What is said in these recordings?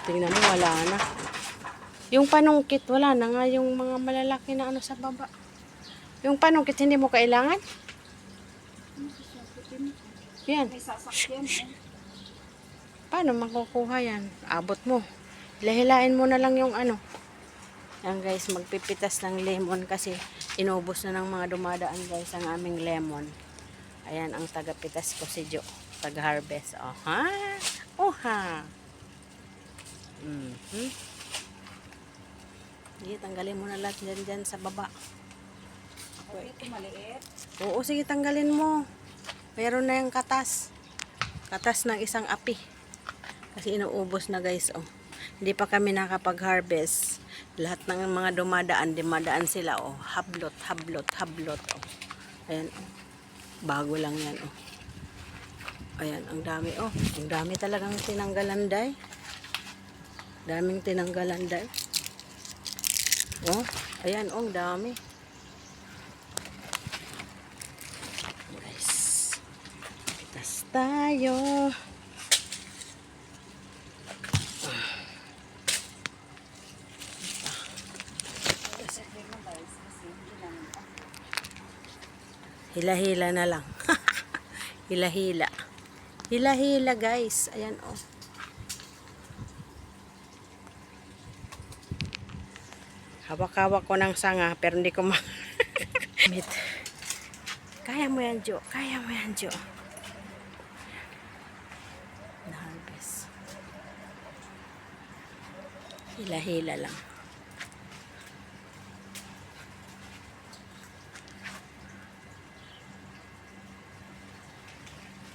Tingnan mo, wala na. Yung panungkit, wala na nga yung mga malalaki na ano sa baba. Yung panungkit, hindi mo kailangan? Yan. Paano makukuha yan? Abot mo. Hilahilain mo na lang yung ano. Yan guys, magpipitas ng lemon kasi inubos na ng mga dumadaan guys ang aming lemon. Ayan ang tagapitas ko si Jo. Taga-harvest. Oh, ha? Oh, ha? Sige, tanggalin mo na lahat dyan sa baba. Okay, ito maliit. Oo, sige, tanggalin mo. Meron na yung katas. Katas ng isang api. Kasi inuubos na guys, oh. Hindi pa kami nakapag-harvest. Lahat ng mga dumadaan sila, oh. Hablot, oh. Ayan, oh. Bago lang yan, oh. Ayan, ang dami, oh. Ang dami talagang tinanggalan, day. Daming tinanggalan, day. Oh, ayan, oh, ang dami. Guys, pitas tayo. Hila-hila na lang. Hila-hila. Hila-hila guys. Ayan oh. Hawak-hawak ko ng sanga pero hindi ko Kaya mo yan, Jo. Kaya mo yan, Jo. Na-harvest. Hila-hila lang.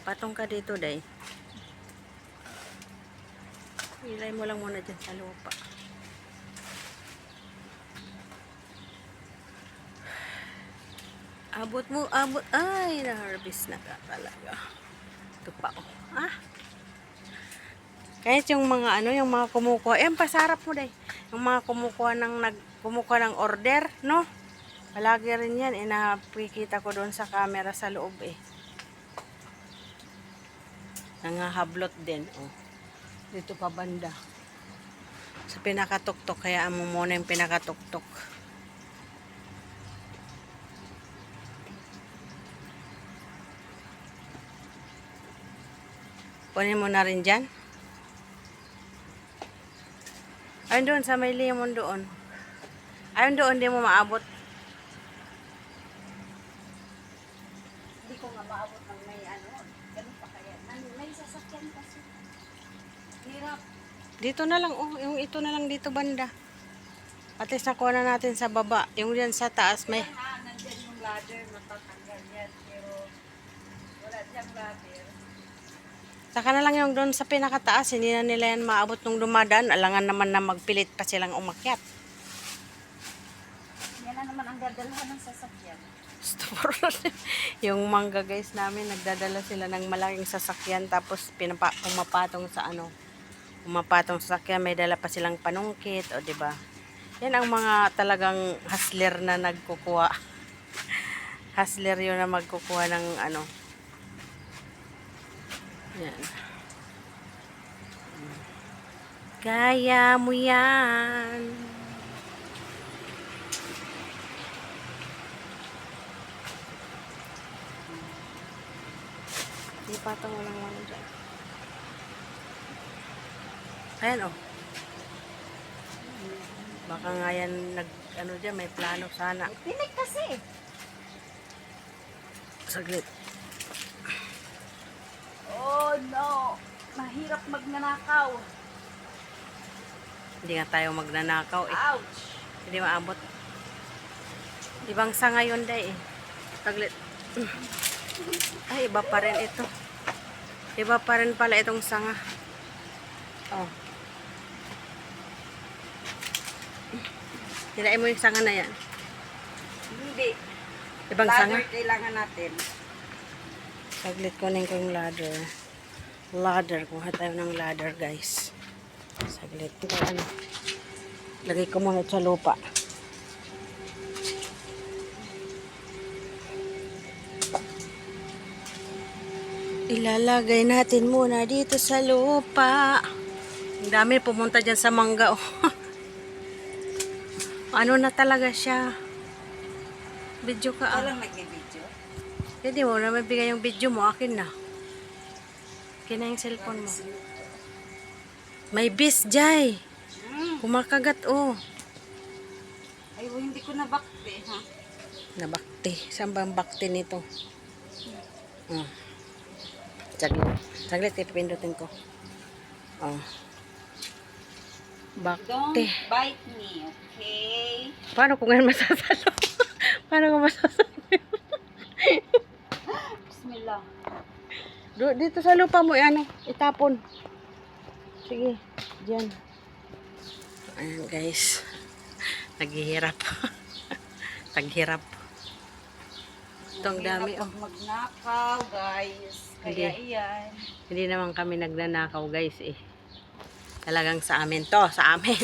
Patong ka dito, day. Ilay mo lang muna dyan sa lupa. Abot mo, abot. Ay, na-harvest na ka talaga. Ito pa, oh. Ah. Kahit yung mga ano, yung mga kumukuha. Eh, pasarap mo, day. Yung mga kumukuha ng order, no? Palagi rin yan. Nakikita ko doon sa camera sa loob, eh. Nangahablot din, oh. Dito pa banda. Sa pinakatuktok, kaya amo muna yung pinakatuktok. Kunin mo na rin dyan. Ayun doon, sa may lemon doon. Ayun doon, di mo maabot. Hindi ko nga maabot ng may ano. Ganun pa kaya. May sasakyan kasi. Hirap. Dito na lang, oh. Yung ito na lang dito banda. At least nakuha na natin sa baba. Yung dyan sa taas may... Nandyan yung ladder. Matatanggal yan. Pero wala diyang ladder. Saka na lang yung doon sa pinakataas. Hindi na nila yan maabot nung dumadaan. Alangan naman na magpilit pa silang umakyat. Yan na naman ang dadalhan ng sasakyan. Yung mangga guys namin, nagdadala sila ng malaking sasakyan. Tapos pumapatong sa ano. Pumapatong sa sasakyan. May dala pa silang panungkit. O diba? Yan ang mga talagang hustler na nagkukuha. Hustler yun na magkukuha ng ano. Yan. Kaya mo yan. Di patong walang ano dyan. Ayan oh. Baka nga yan ano dyan, may plano sana. Tinik kasi. Saglit. Oh no. Mahirap magnanakaw. Hindi nga tayo magnanakaw eh. Ouch. Hindi maabot. Ibang sanga yun day eh. Saglit. Ay, iba pa rin ito. Iba pa rin pala itong sanga. Oh. Hilain mo yung sanga na yan. Hindi. Ibang sanga. Ladder kailangan natin. Saglit kunin ko yung ladder. Ladder. Kuha tayo ng ladder guys. Saglit. Ito ano. Lagay ko muna sa lupa. Ilalagay natin muna dito sa lupa. Ang dami pumunta dyan sa mangga. Oh. Ano na talaga siya. Video ka ah. Walang nagbibideo. Hindi mo na mabigay yung video mo. Akin na. Akin na yung cellphone mo. May bis, Jai. Kumakagat, oh. Ay, hindi ko nabakti, ha? Nabakti. Saan ba ang bakti nito? Oh. Saglit. Saglit, ipindutin ko. Oh. Don't Bakti. bite me, okay? Paano ko ngayon masasalo? Paano ko masasalo? Bismillah. Dito sa lupa mo, ano, itapon. Sige, dyan. Ayan guys. Naghihirap. Taghirap. Ito ang dami. Mahirap Oh. magnakaw, guys. Kaya iyan. Hindi naman kami nagnanakaw guys eh. Talagang sa amin to. Sa amin.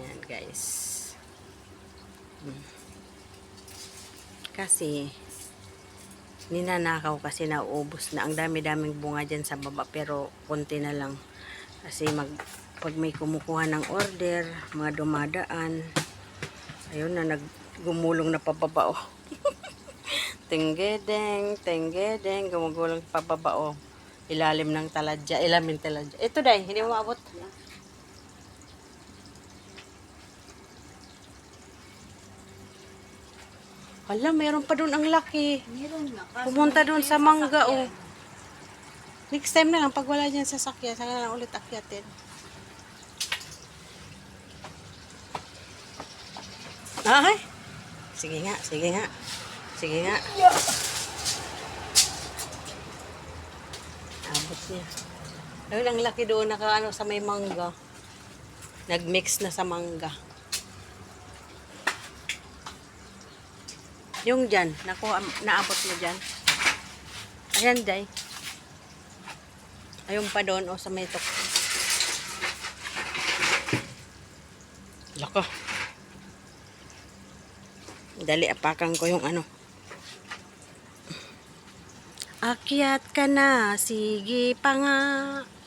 Ayan guys. Kasi ninanakaw kasi nauubos na. Ang dami-daming bunga dyan sa baba pero konti na lang. Kasi pag may kumukuha ng order, mga dumadaan, ayun na naggumulong na pababa oh. Tenggedeng, gumugulong pababa oh. Ilalim ng taladya, ilalim ng taladya. Ito dai, hindi mo maabot. Hala, mayroon pa doon ang laki. Meron na. Pumunta doon sa mangga oh. Next time na lang, pag wala dyan sasakyan, saka na lang ulit akyatin. Ay! Sige nga, sige nga. Sige nga. Abot niya. Ayun, ang laki doon, naka sa may mangga. Nagmix na sa mangga. Yung dyan, naabot mo dyan. Ayan, Day. Ayun pa doon, o sa may tok. Lako. Dali, apakan ko yung ano. Akyat ka na, sige pa nga.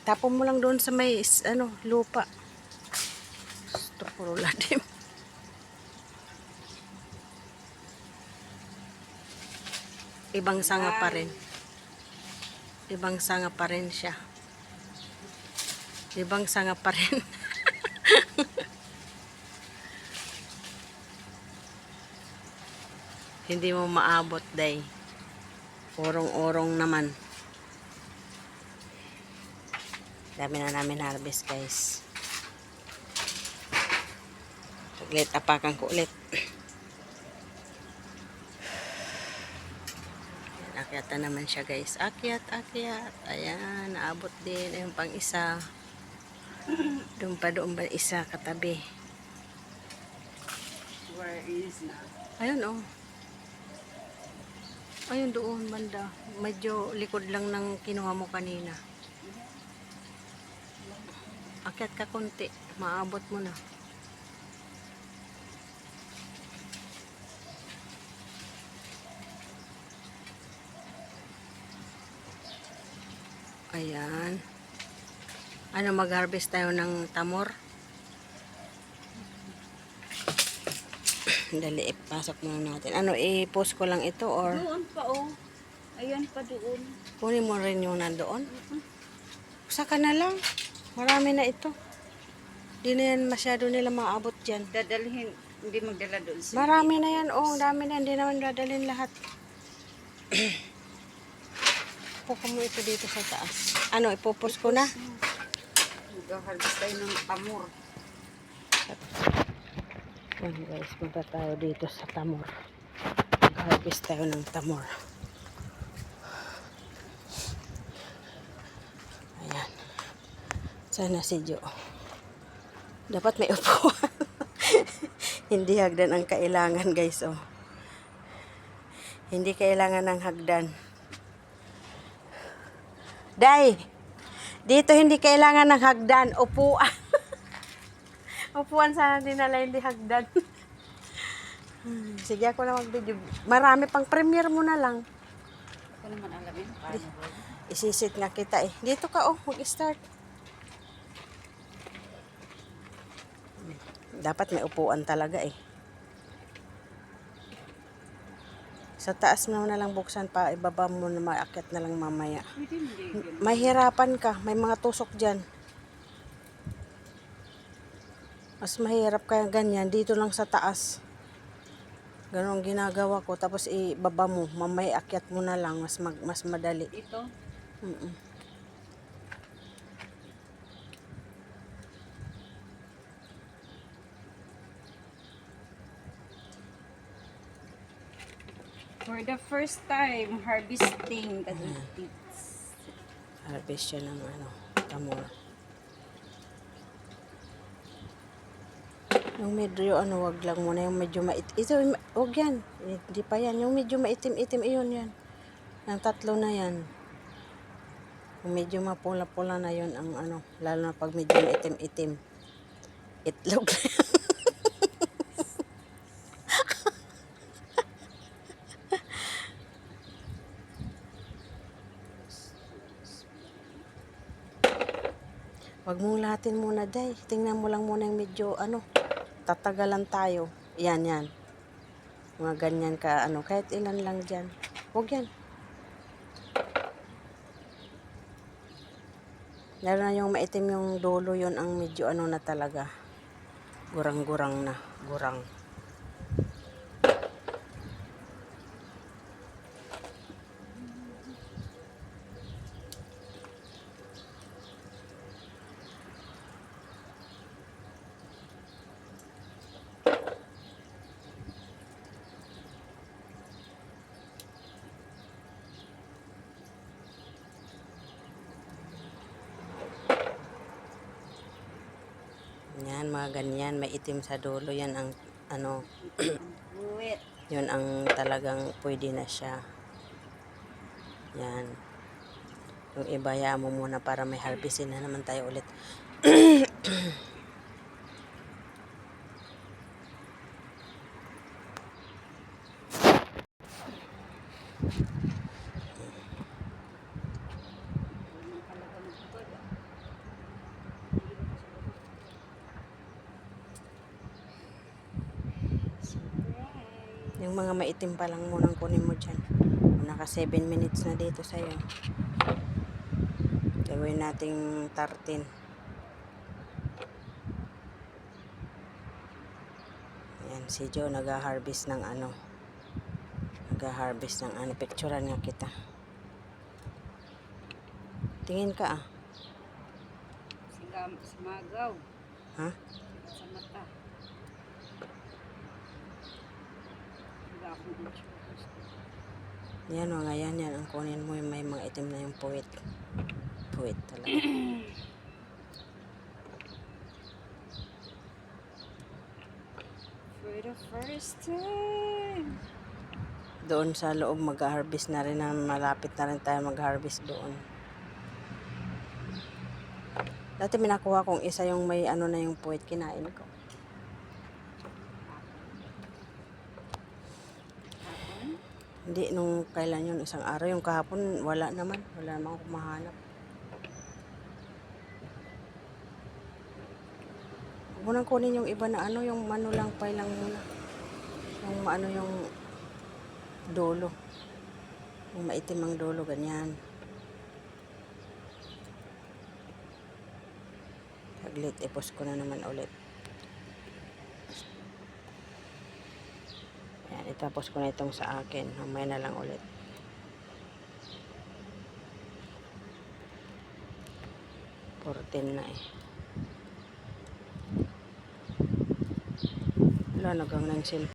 Tapon mo lang doon sa may, lupa. Gusto puro ladim. Ibang sanga pa rin. Ibang sanga pa rin siya. Ibang sanga pa rin. Hindi mo maabot, Day. Orong-orong naman. Dami na namin harvest, guys. Saglit, apakan ko ulit. Akyat na naman siya, guys. Akyat, akyat. Ayan, naabot din. Ayun pang isa. Doon pa isa katabi. Where is na? Ayun, oh. Ayun doon, banda. Medyo likod lang ng kinuha mo kanina. Akyat ka konti. Maabot mo na. Ayan. Ano, mag-harvest tayo ng tamor? Dali, ipasok muna natin. Ano, i-post ko lang ito or Doon pa, oh. Ayan pa doon. kunin mo rin yung nandoon? Saka na lang. Marami na ito. Di na yan masyado nila maabot dyan. Dadalhin, hindi magdala doon. Marami na yan. Oh, dami na. Hindi naman dadalhin lahat. Puka mo ito dito sa taas. Ano, ipopost ko na? Mag-harvest tayo ng tamor. Ayan guys, punta tayo dito sa tamor. Mag-harvest tayo ng tamor. Ayan. Sana si Jo. Dapat may upuan. Hindi hagdan ang kailangan guys, oh. Hindi kailangan ng hagdan. Day! Dito hindi kailangan ng hagdan. Upuan. Upuan sana dinala, hindi hagdan. Sige, ako na mag-video. Marami pang premiere mo na lang. Ako naman alamin. Paano ba? Isisit nga kita eh. Dito ka oh, mag-start. Dapat may upuan talaga eh. Sa taas mo na lang buksan pa, ibaba mo na maakyat na lang mamaya. Pwede hindi ganun. Mahirapan ka, may mga tusok dyan. Mas mahirap kaya ganyan, dito lang sa taas. Ganon ginagawa ko, tapos ibaba mo, mamaya akyat mo na lang, mas madali. Ito, Mm-mm. for the first time, harvesting kadultits. Harvest siya ng ano, tamura. Yung medyo ano, wag lang muna yung medyo ito, wag yan. Hindi pa yan. Yung medyo maitim-itim, iyon yan. Yung tatlo na yan. Yung medyo mapula-pula na yun ang ano, lalo na pag medyo maitim-itim. Itlog na yan. Wag mong lahatin muna, day. Tingnan mo lang muna yung medyo ano, tatagalan tayo. Yan. Mga ganyan ka, ano, kahit ilan lang dyan. Huwag yan. Lalo na yung maitim yung dulo, yun ang medyo ano na talaga. Gurang-gurang na. Gurang. Yan, mga ganyan. May itim sa dulo. Yan ang ano, Buwit. yun ang talagang pwede na siya. Yan. Yung ibaya mo muna para may harvestin na naman tayo ulit. Yung mga maitim pa lang munang kunin mo dyan. Naka 7 minutes na dito sa'yo. Gawin nating 13. Ayan, si Joe nag-harvest ng ano. Nag-harvest ng ano. Picturean nga kita. Tingin ka ah. Sumagaw. Ha? Sa mata. Wala akong insurance. Yan mga yan. Ang kunin mo yung may mga itim na yung puwit. Puwit talaga. For the first time. Doon sa loob mag-harvest na rin. Malapit na rin tayo mag-harvest doon. Dati minakuha kong isa yung may ano na yung puwit. Kinain ko. Hindi, nung kailan yun, isang araw. Yung kahapon, wala naman. Wala naman akong mahanap. Huwag mo nang kunin yung iba na ano, yung ano lang, pay lang muna. Yung ano yung dulo. Yung maitim ang dulo, ganyan. Saglit, ipos ko na naman ulit. Ayan, itapos ko na itong sa akin. Mamaya na lang ulit. Na eh. Wala, nagang ng cellphone.